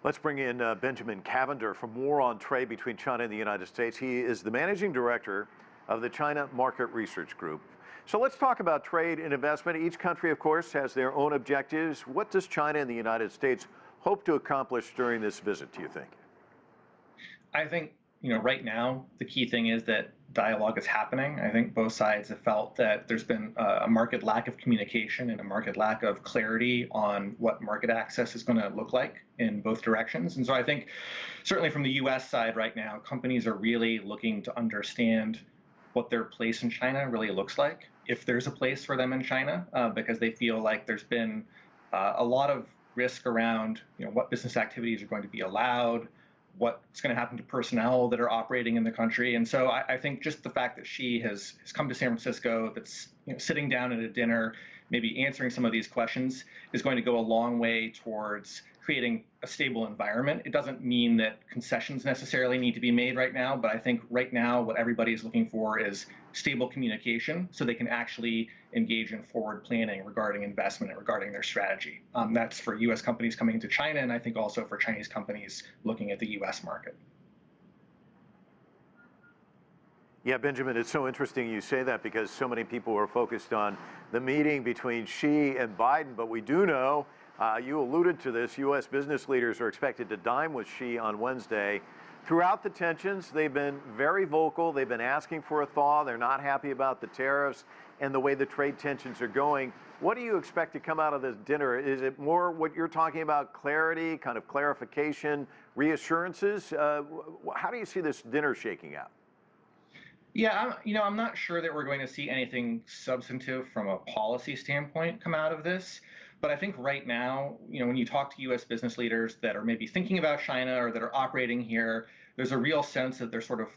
Let's bring in Benjamin Cavender for more on trade between China and the United States. He is the managing director of the China Market Research Group. So let's talk about trade and investment. Each country, of course, has their own objectives. What does China and the United States hope to accomplish during this visit, do you think? I think, right now, the key thing is that dialogue is happening. I think both sides have felt that there's been a marked lack of communication and a marked lack of clarity on what market access is going to look like in both directions. And so I think certainly from the US side right now, companies are really looking to understand what their place in China really looks like, if there's a place for them in China, because they feel like there's been a lot of risk around what business activities are going to be allowed, what's going to happen to personnel that are operating in the country. And so I think just the fact that she has come to San Francisco, that's sitting down at a dinner, maybe answering some of these questions, is going to go a long way towards creating a stable environment. It doesn't mean that concessions necessarily need to be made right now, but I think right now what everybody is looking for is stable communication so they can actually engage in forward planning regarding investment and regarding their strategy. That's for US companies coming into China, and I think also for Chinese companies looking at the US market. Yeah, Benjamin, it's so interesting you say that because so many people are focused on the meeting between Xi and Biden, but we do know, you alluded to this, U.S. business leaders are expected to dine with Xi on Wednesday. Throughout the tensions, they've been very vocal. They've been asking for a thaw. They're not happy about the tariffs and the way the trade tensions are going. What do you expect to come out of this dinner? Is it more what you're talking about, clarity, kind of clarification, reassurances? How do you see this dinner shaking out? Yeah, I'm not sure that we're going to see anything substantive from a policy standpoint come out of this. But I think right now, when you talk to U.S. business leaders that are maybe thinking about China or that are operating here, there's a real sense that they're sort of,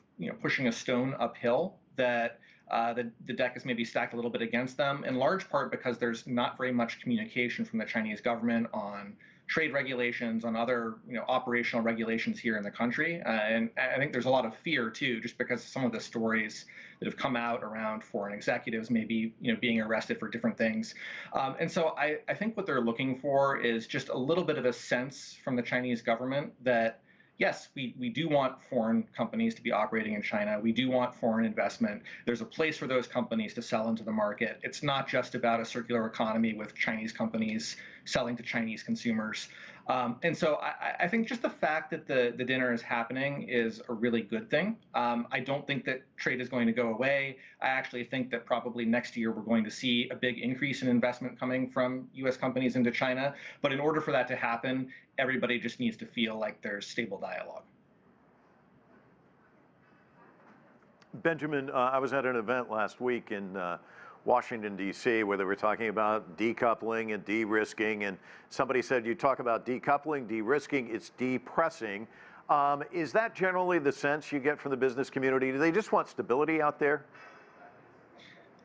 pushing a stone uphill, that the deck is maybe stacked a little bit against them, in large part because there's not very much communication from the Chinese government on trade regulations, on other operational regulations here in the country. And I think there's a lot of fear too, just because some of the stories that have come out around foreign executives maybe being arrested for different things. And so I think what they're looking for is just a little bit of a sense from the Chinese government that yes, we do want foreign companies to be operating in China. We do want foreign investment. There's a place for those companies to sell into the market. It's not just about a circular economy with Chinese companies selling to Chinese consumers. And so I think just the fact that the dinner is happening is a really good thing. I don't think that trade is going to go away. I actually think that probably next year we're going to see a big increase in investment coming from US companies into China. But in order for that to happen, everybody just needs to feel like there's stable dialogue. Benjamin, I was at an event last week in Washington, D.C., where they were talking about decoupling and de-risking, and somebody said, you talk about decoupling, de-risking, it's depressing. Is that generally the sense you get from the business community? Do they just want stability out there?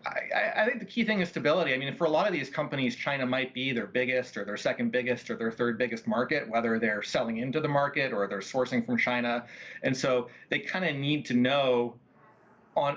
I think the key thing is stability. I mean, for a lot of these companies, China might be their biggest or their second biggest or their third biggest market, whether they're selling into the market or they're sourcing from China. And so they kind of need to know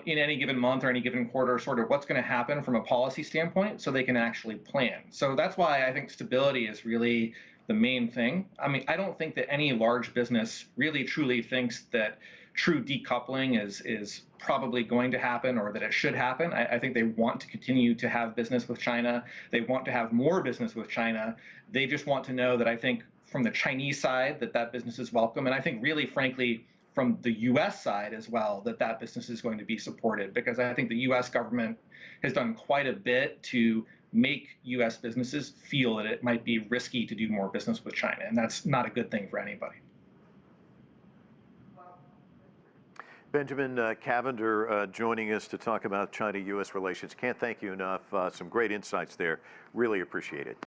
in any given month or any given quarter, sort of what's going to happen from a policy standpoint so they can actually plan. So that's why I think stability is really the main thing. I mean, I don't think that any large business really truly thinks that true decoupling is probably going to happen or that it should happen. I think they want to continue to have business with China. They want to have more business with China. They just want to know that I think from the Chinese side that business is welcome. And I think really, frankly, from the U.S. side as well, that business is going to be supported, because I think the U.S. government has done quite a bit to make U.S. businesses feel that it might be risky to do more business with China, and that's not a good thing for anybody. Benjamin Cavender joining us to talk about China-U.S. relations. Can't thank you enough. Some great insights there. Really appreciate it.